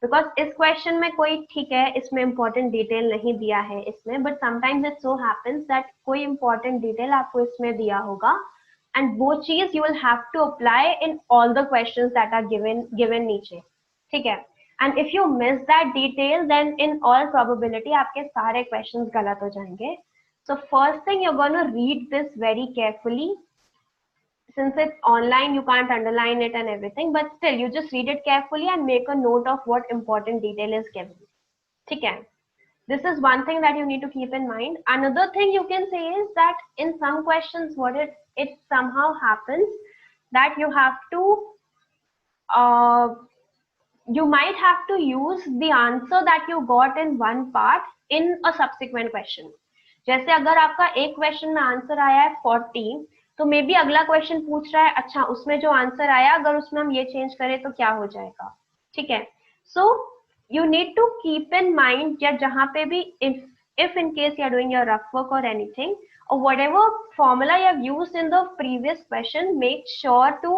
Because इस क्वेश्चन में कोई ठीक है इसमें इंपॉर्टेंट डिटेल नहीं दिया है इसमें, but sometimes it so happens that कोई इंपॉर्टेंट डिटेल आपको इसमें दिया होगा एंड वो चीज you will have to apply in all the questions that are given नीचे, ठीक है. And if you miss that detail then in all probability आपके सारे क्वेश्चंस गलत हो जाएंगे. So first thing you gonna read this very carefully. Since it's online, you can't underline it and everything, but still you just read it carefully and make a note of what important detail is given. Okay. This is one thing that you need to keep in mind. Another thing you can say is that in some questions, what it somehow happens that you have to, you might have to use the answer that you got in one part in a subsequent question. जैसे अगर आपका एक question में answer आया है 40, तो may be अगला question पूछ रहा है अच्छा उसमें जो आंसर आया अगर उसमें हम ये चेंज करें तो क्या हो जाएगा, ठीक है. So you need to keep in mind या जहां पे भी if in case you are doing your rough work or anything or whatever formula you have used in the previous question, make sure to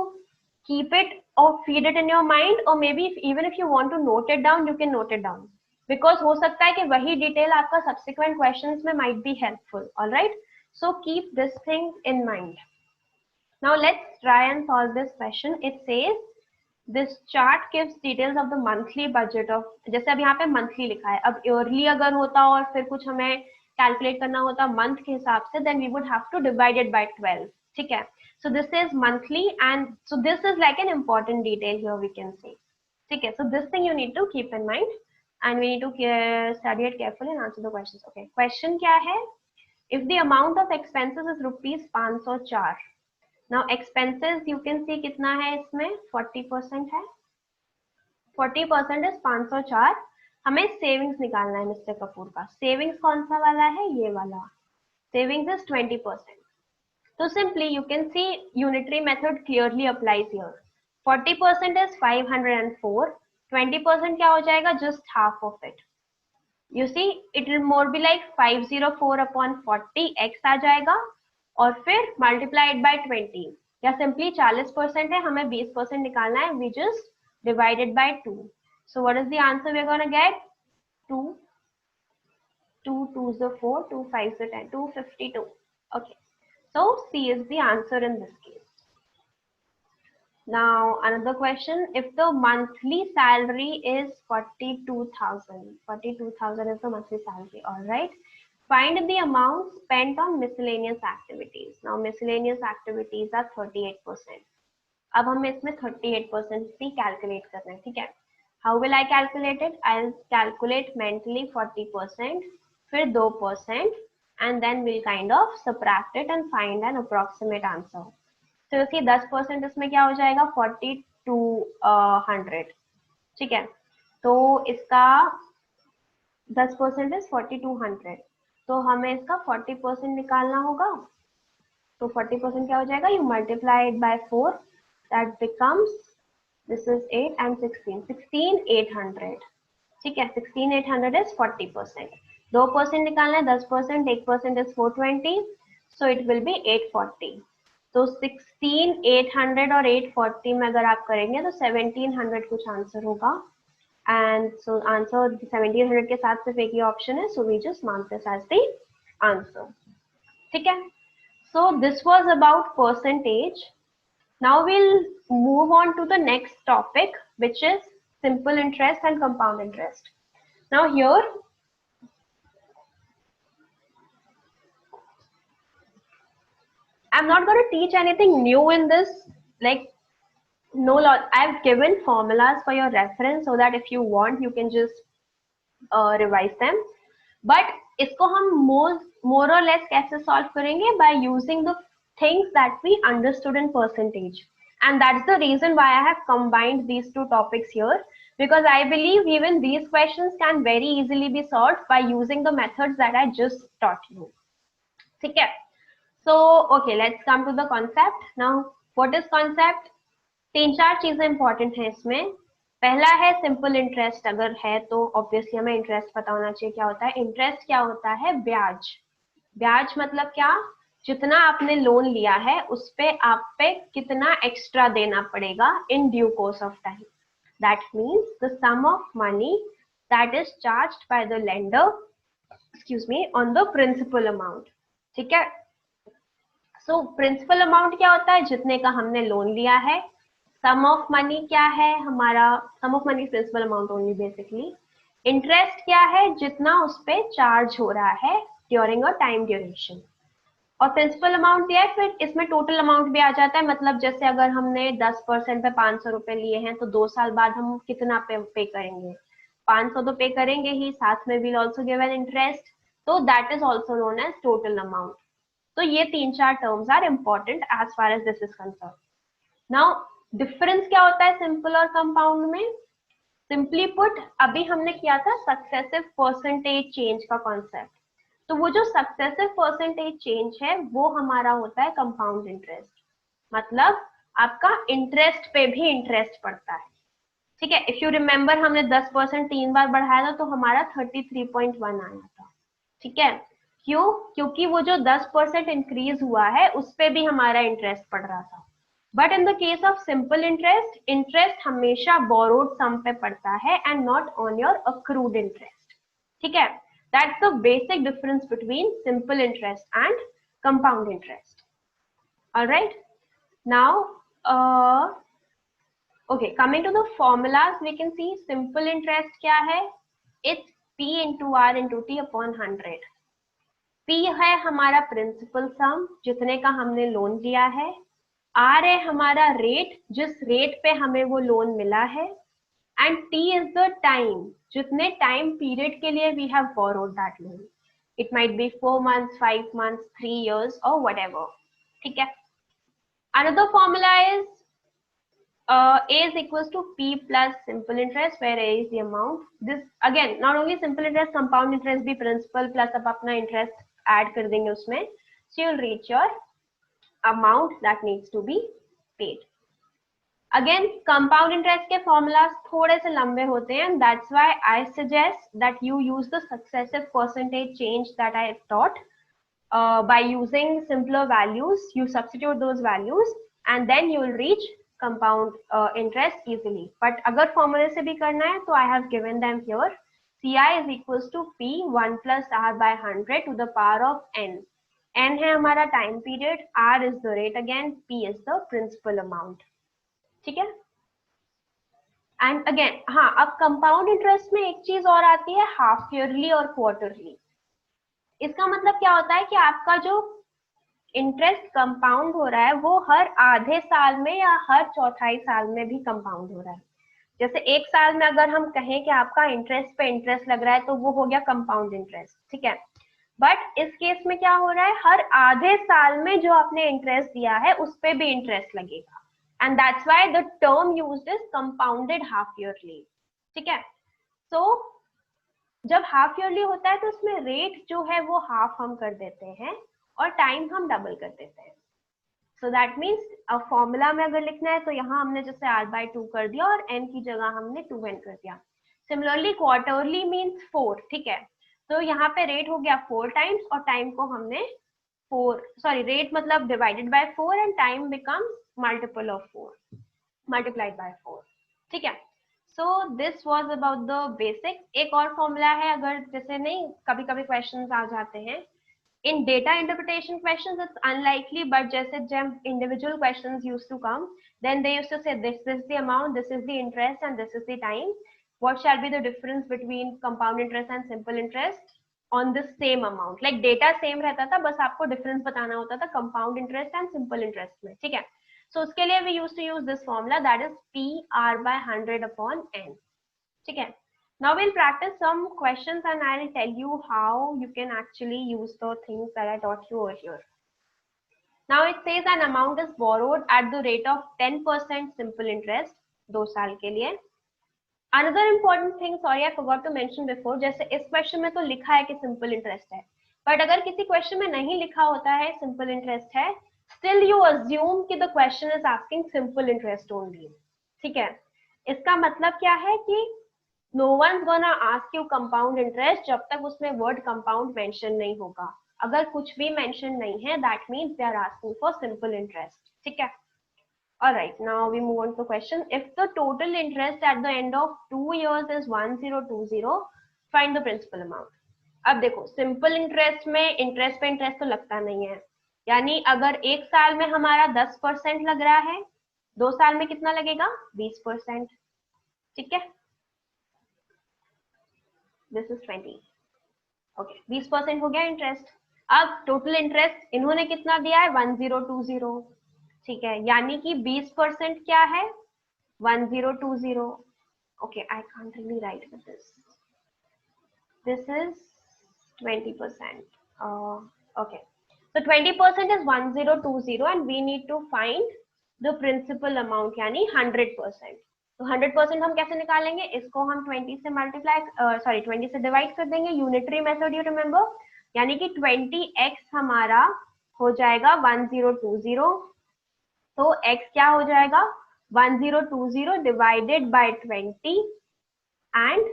keep it or feed it in your mind, or maybe even if you want to note it down you can note it down, because हो सकता है कि वही detail आपका subsequent questions में might be helpful. All right, so keep this thing in mind. Now let's try and solve this question. It says this chart gives details of the monthly budget of, जैसे अब यहाँ पे monthly लिखा है, अब yearly अगर होता और फिर कुछ हमें calculate करना होता month के हिसाब से, then we would have to divide it by 12, ठीक है. So this is monthly and so this is like an important detail here we can say, ठीक है. So this thing you need to keep in mind and we need to study it carefully and answer the questions. Okay, question क्या है? If the amount of expenses is rupees 504. Now expenses you can see कितना है इसमें 40% है, 40% is 504. हमें savings निकालना है mister Kapoor का. सेविंग्स कौन सा वाला है? ये वाला. Savings is 20%. तो simply you can see unitary method clearly applies here. 40% is 504. 20% क्या हो जाएगा? Just half of it. You see it will more be like 504 upon 40, x आ जाएगा और फिर मल्टीप्लाइड बाय 20 या सिंपली 40% है, हमें 20% निकालना है, we just divided by 2. So what is the answer we're going to get? 2 2s are 4, 2 5s are 10, 252. Okay, so C is the answer in this case. Now another question, if the monthly salary is 42,000, 42,000 is the monthly salary. All right, find the amount spent on miscellaneous activities. Now miscellaneous activities are 38%. अब हमें इसमें 38% भी calculate करना है, ठीक है. How will I calculate it? I'll calculate mentally 40%, फिर 2%, and then we'll kind of subtract it and find an approximate answer. तो so, इसी 10% इसमें क्या हो जाएगा? 4200, ठीक है. तो इसका 10% इज 4200, तो हमें इसका 40% निकालना होगा. तो 40% क्या हो जाएगा? You multiply it bye 4, that becomes, this is 8 and 16, 16800, ठीक है. 16800 इज 40%. 2% निकालना है, 10%, 1% is 420, so it will B 840. तो 16800 और 840 में अगर आप करेंगे तो 1700 कुछ आंसर होगा. and so answer 1700 के साथ सिर्फ एक ही ऑप्शन है, so we just mark this as the answer. ठीक है, so this was about percentage. Now we'll move on to the next topic, which is simple interest and compound interest. Now here I'm not going to teach anything new in this, like no lot. I've given formulas for your reference so that if you want you can just revise them. But इसको हम more or less कैसे solve करेंगे? By using the things that we understood in percentage, and that's the reason why I have combined these two topics here, because I believe even these questions can very easily be solved by using the methods that I just taught you. ठीक है? So okay, let's come to the concept. Now what is concept? तीन चार चीजें important है इसमें. पहला है simple interest. अगर है तो ऑब्वियसली हमें इंटरेस्ट पता होना चाहिए क्या होता है. इंटरेस्ट क्या होता है? ब्याज. ब्याज मतलब क्या? जितना आपने लोन लिया है उस पे आप पे कितना एक्स्ट्रा देना पड़ेगा in due course of time. That means the sum of money that is charged by the lender, excuse me, on the principal amount. ठीक है, सो प्रिंसिपल अमाउंट क्या होता है? जितने का हमने लोन लिया है. सम ऑफ मनी क्या है हमारा? Sum of money principal amount only basically. Interest क्या है? जितना उस पे चार्ज हो रहा है ड्यूरिंग अ टाइम ड्यूरेशन. और प्रिंसिपल अमाउंट दिया है, फिर इसमें टोटल अमाउंट भी आ जाता है. मतलब जैसे अगर हमने 10% पे 500 रुपए लिए हैं तो 2 साल बाद हम कितना पे करेंगे? 500 तो पे करेंगे ही, साथ में will also give an interest. तो that is also known as total amount. तो ये तीन चार terms are important as far as this is concerned. Now difference क्या होता है सिंपल और कंपाउंड में? सिंपली पुट, अभी हमने किया था सक्सेसिव परसेंटेज चेंज का कॉन्सेप्ट. तो वो जो सक्सेसिव परसेंटेज चेंज है वो हमारा होता है कंपाउंड इंटरेस्ट. मतलब आपका इंटरेस्ट पे भी इंटरेस्ट पड़ता है. ठीक है, इफ यू रिमेम्बर हमने 10% 3 बार बढ़ाया था तो हमारा 33.1 आया था. ठीक है, क्यों? क्योंकि वो जो 10% इंक्रीज हुआ है उस पे भी हमारा इंटरेस्ट पड़ रहा था. But in the case of simple interest, interest हमेशा बोरोड सम पे पड़ता है and not on your accrued interest. ठीक है, that's the basic difference between simple interest and compound interest. Alright, now okay, coming to the formulas, we can see simple interest क्या है? It's P into R into T upon 100. P है हमारा principal सम, जितने का हमने loan लिया है. R है हमारा रेट, जिस रेट पे हमें वो लोन मिला है. And T is the time, जितने टाइम पीरियड के लिए we have borrowed that loan. It might be 4 months, 5 months, 3 years or whatever. ठीक है, another formula is A is equals to P plus simple interest, where A is the amount. This again not only simple interest, compound interest भी principal plus अब अपना interest add कर देंगे उसमें. So you'll reach your amount that needs to be paid. Again, compound interest के formulas थोड़े से लंबे होते हैं. That's why I suggest that you use the successive percentage change that I taught. By using simpler values, you substitute those values and then you will reach compound interest easily. But अगर formula से भी करना है तो I have given them here. Ci is equals to P 1 plus R by 100 to the power of N. N है हमारा time period, R is the rate again, P is the principal amount. ठीक है, and again हाँ, अब compound interest में एक चीज और आती है, हाफ ईयरली और क्वार्टरली. इसका मतलब क्या होता है कि आपका जो इंटरेस्ट कंपाउंड हो रहा है वो हर आधे साल में या हर चौथाई साल में भी कंपाउंड हो रहा है. जैसे एक साल में अगर हम कहें कि आपका इंटरेस्ट पे इंटरेस्ट लग रहा है तो वो हो गया कंपाउंड इंटरेस्ट. ठीक है, बट इस केस में क्या हो रहा है? हर आधे साल में जो आपने इंटरेस्ट दिया है उस पे भी इंटरेस्ट लगेगा. And that's why the term used is compounded half yearly. ठीक है, so जब हाफ ईयरली होता है तो उसमें रेट जो है वो हाफ हम कर देते हैं और टाइम हम डबल कर देते हैं. सो दैट मीन्स अब फॉर्मूला में अगर लिखना है तो यहाँ हमने जैसे R/2 कर दिया और n की जगह हमने 2n कर दिया. Similarly quarterly means 4. ठीक है, तो यहाँ पे रेट हो गया 4 टाइम्स और टाइम को हमने रेट मतलब divided by 4 and time becomes multiple of 4 multiplied by 4. ठीक है, so this was about the basics. एक और फॉर्मूला है, अगर जैसे नहीं कभी कभी क्वेश्चंस आ जाते हैं in data interpretation questions, it's unlikely, but just as individual questions used to come, then they used to say this is the amount, this is the interest, and this is the time. What shall be the difference between compound interest and simple interest on the same amount? Like data same रहता था, बस आपको difference बताना होता था compound interest and simple interest में, ठीक है? So उसके लिए we used to use this formula, that is PR by 100 upon n, ठीक है? Now we'll practice some questions and I'll tell you how you can actually use the things that I taught you earlier. Now it says an amount is borrowed at the rate of 10% simple interest 2 साल के लिए. Another important thing, sorry I forgot to mention before, जैसे इस question में तो लिखा है कि simple interest है, but अगर किसी क्वेश्चन में नहीं लिखा होता है simple interest है, still you assume कि the question is asking simple interest only, ठीक है? इसका मतलब क्या है कि no one's gonna ask you compound interest जब तक उसमें word compound mention नहीं होगा. अगर कुछ भी mention नहीं है, that means they are asking for simple interest, ठीक है? Alright, now we move on to question. If the total interest at the end of 2 years is 1020, find the principal amount. अब देखो simple interest में interest पे interest तो लगता नहीं है, यानी अगर एक साल में हमारा 10% लग रहा है, 2 साल में कितना लगेगा? 20%, ठीक है? This is 20. ओके 20% हो गया इंटरेस्ट. अब टोटल इंटरेस्ट इन्होंने कितना दिया है? 1020, ठीक है? यानी कि 20% क्या है? 1020. Okay I can't really right with this. This is 20%. Okay so 20% is 1020 and we need to find the principal amount यानी 100%. तो 100% हम कैसे निकालेंगे? इसको हम 20 से मल्टीप्लाई 20 से डिवाइड कर देंगे. यूनिटरी मेथड यू रिमेम्बर, यानी कि 20x हमारा हो जाएगा 1020. तो x क्या हो जाएगा? 1020 divided by 20 and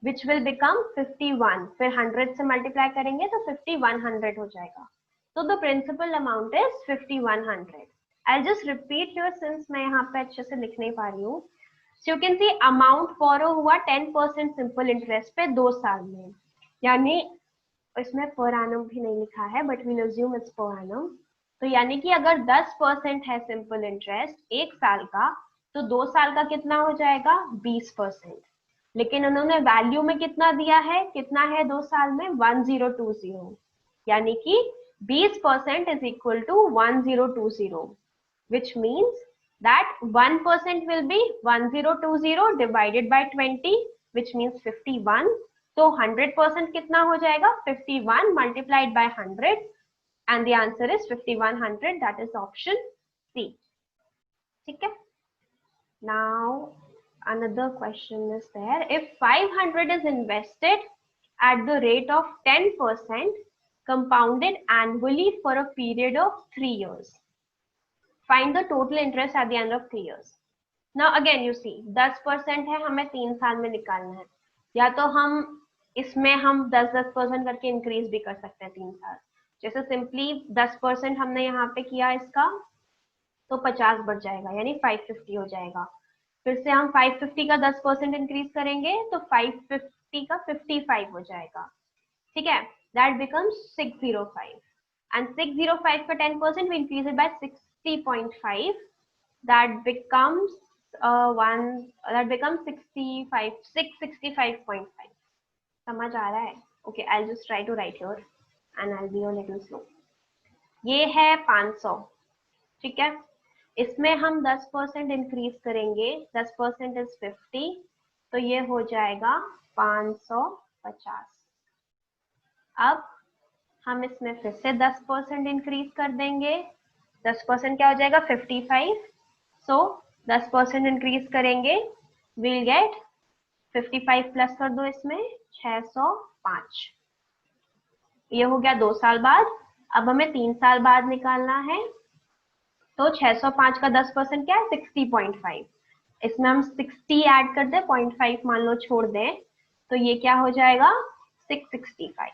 which will become 51. फिर 100 से मल्टीप्लाई करेंगे तो 5100 हो जाएगा. तो the principal amount is 5100. I just repeat here since मैं यहाँ पे अच्छे से लिख नहीं पा रही हूँ. So you can see amount borrow हुआ 10% simple interest पे 2 साल में, यानी इसमें per annum भी नहीं लिखा है but we'll assume it's per annum. तो यानी कि अगर 10% है simple interest एक साल का, तो 2 साल का कितना हो जाएगा? 20%. लेकिन उन्होंने वैल्यू में कितना दिया है? कितना है 2 साल में? 1020, यानी कि 20% is equal to 1020, which means that 1% will be 1020 divided by 20, which means 51. तो 100% कितना हो जाएगा? 51 multiplied by 100 and the answer is 5100. That is option C. ठीक है? Now another question is there. If 500 is invested at the rate of 10% compounded annually for a period of 3 years, find the total interest at the end of 3 years. Now again you see 10% है, हमें 3 साल में निकालना है, या तो हम इसमें हम 10% करके इंक्रीज भी कर सकते हैं 3 साल. जैसे सिंपली 10% हमने यहाँ पे किया इसका, तो 50 बढ़ जाएगा यानी 550 हो जाएगा. फिर से हम 550 का 10% इंक्रीज करेंगे तो 550 का 55 हो जाएगा, ठीक है? That becomes 605 and 605 का 10% we increase it by 60.5. That becomes 65 665.5. समझ आ रहा है? Okay, I'll just try to write here and I'll be a little slow. ये है 500, ठीक है? इसमें हम 10% इंक्रीज करेंगे, 10% is 50, तो ये हो जाएगा 550. अब हम इसमें फिर से 10% इंक्रीज कर देंगे, 10% क्या हो जाएगा? 55. सो 10% इंक्रीज करेंगे, विल गेट 55 प्लस कर दो इसमें 605. ये हो गया 2 साल बाद. अब हमें 3 साल बाद निकालना है, तो 605 का 10% क्या है? 60.5. इसमें हम 60 ऐड कर दे, 0.5 मान लो छोड़ दें, तो ये क्या हो जाएगा? 665.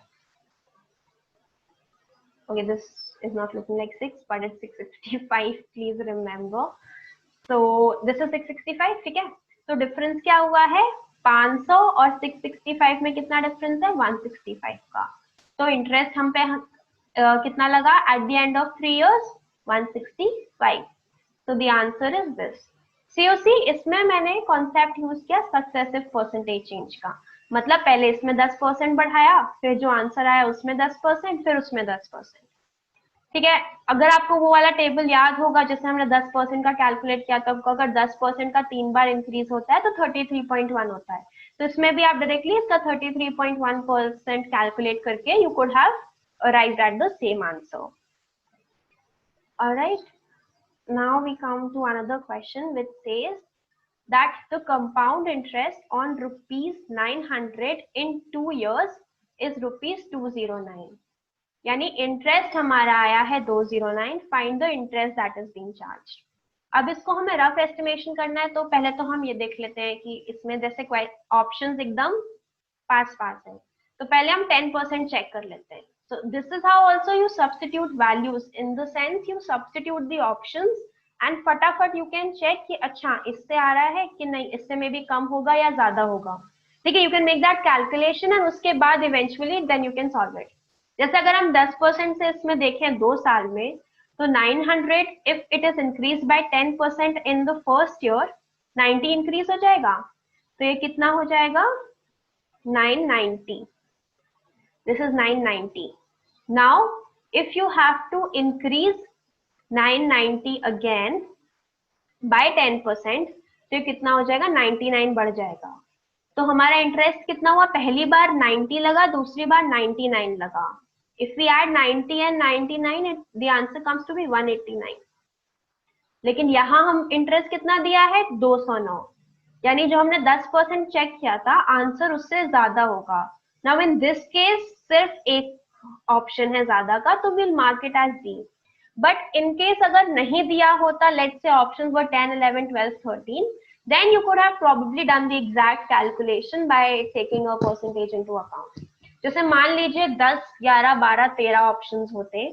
Okay, this is not looking like 6 but it's 665, please remember. So this is 665, ठीक है? तो डिफरेंस क्या हुआ है 500 और 665 में कितना डिफरेंस है 165 का। तो इंटरेस्ट हम पे कितना लगा at the end of 3 years 165। So the answer is this. COC इसमें मैंने कॉन्सेप्ट यूज किया सक्सेसिव परसेंटेज चेंज का, मतलब पहले इसमें 10% बढ़ाया, फिर जो आंसर आया उसमें 10%, फिर उसमें 10%। ठीक है, अगर आपको वो वाला टेबल याद होगा जिसमें हमने 10% का कैलकुलेट किया था, तो अगर 10% का 3 बार इंक्रीज होता है तो 33.1 होता है। तो इसमें भी आप डायरेक्टली इसका 33.1% कैलकुलेट करके you could have arrived at the same answer. Alright, now we come to another question which says that the compound interest on rupees 900 in 2 years is rupees 209। यानी इंटरेस्ट हमारा आया है 209, find the interest that is being charge. अब इसको हमें rough estimation करना है, तो पहले तो हम ये देख लेते हैं कि इसमें जैसे ऑप्शंस एकदम पास पास है, तो पहले हम 10% चेक कर लेते हैं। So this is how also you substitute values, in the sense you substitute the options and फटाफट you can check कि अच्छा इससे आ रहा है कि नहीं, इससे में भी कम होगा या ज्यादा होगा। ठीक है, you can make that calculation and उसके बाद eventually then you can solve it। जैसे अगर हम 10% से इसमें देखें 2 साल में, तो 900 if it is increased by 10% in the first year, 90 increase हो जाएगा, तो ये कितना हो जाएगा 990। This is 990। Now if you have to increase 990 again by 10%, तो ये कितना हो जाएगा 99 बढ़ जाएगा। तो हमारा इंटरेस्ट कितना हुआ, पहली बार 90 लगा, दूसरी बार 99 लगा। If we add 90 and 99, the answer comes to be 189। लेकिन यहाँ हम इंटरेस्ट कितना दिया है 209, यानी जो हमने 10% चेक किया था आंसर उससे ज्यादा होगा। नाउ इन दिस केस सिर्फ एक ऑप्शन है ज्यादा का, तो will mark it as D. But in case अगर नहीं दिया होता, let's say options were 10, 11, 12, 13, then you could have probably done the exact calculation by taking a percentage into account। जैसे मान लीजिए 10, 11, 12, 13 ऑप्शंस होते,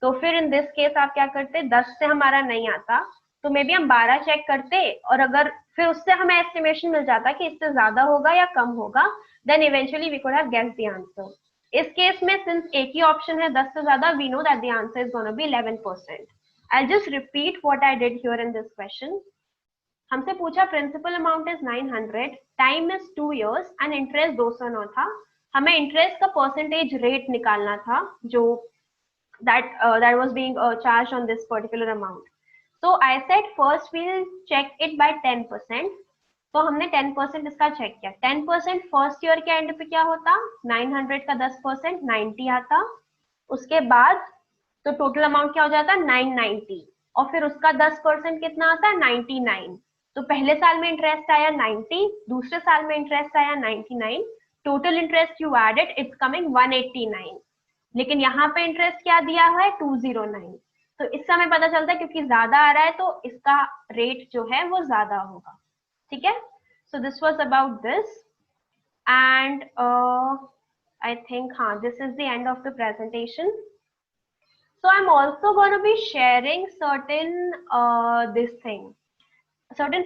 तो फिर इन दिस केस आप क्या करते, 10 से हमारा नहीं आता तो मे बी हम 12 चेक करते, और अगर फिर उससे हमें एस्टिमेशन मिल जाता कि इससे ज्यादा होगा या कम होगा, then eventually we could have guessed the answer. इस केस में सिंस एक ही ऑप्शन है 10 से ज्यादा, we know that the answer is gonna be 11%। I just repeat what I did here in this question. हमसे पूछा principal amount is 900, time is 2 years and interest 209 था। हमें इंटरेस्ट का परसेंटेज रेट निकालना था जो that was being charged on this particular amount। So I said first we'll check it by 10%। तो हमने 10% इसका चेक किया। 10% फर्स्ट ईयर के एंड पे क्या होता, 900 का 10% 90 आता, उसके बाद तो टोटल अमाउंट क्या हो जाता 990, और फिर उसका 10% कितना आता 99। तो पहले साल में इंटरेस्ट आया 90, दूसरे साल में इंटरेस्ट आया 99, total interest you added it's coming 189। लेकिन यहाँ पे इंटरेस्ट क्या दिया है 209। तो इससे हमें पता चलता है क्योंकि ज्यादा आ रहा है तो इसका रेट जो है वो ज्यादा होगा। ठीक है, so this was about this and I think हाँ this is the end of the presentation. So I'm also going to be sharing certain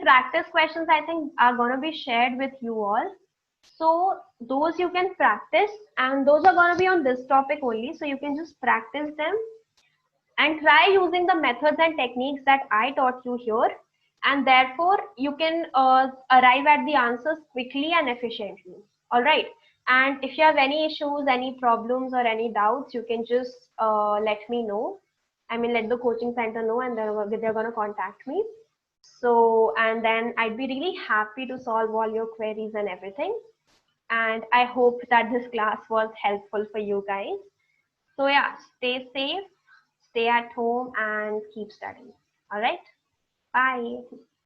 practice questions I think are going to be shared with you all. So those you can practice, and those are going to be on this topic only, so you can just practice them and try using the methods and techniques that I taught you here, and therefore you can arrive at the answers quickly and efficiently. All right, and if you have any issues, any problems or any doubts, you can just let me know. I mean, let the coaching center know, and they're going to contact me. So, and then I'd be really happy to solve all your queries and everything. And I hope that this class was helpful for you guys. So yeah, stay safe, stay at home and keep studying. All right, bye.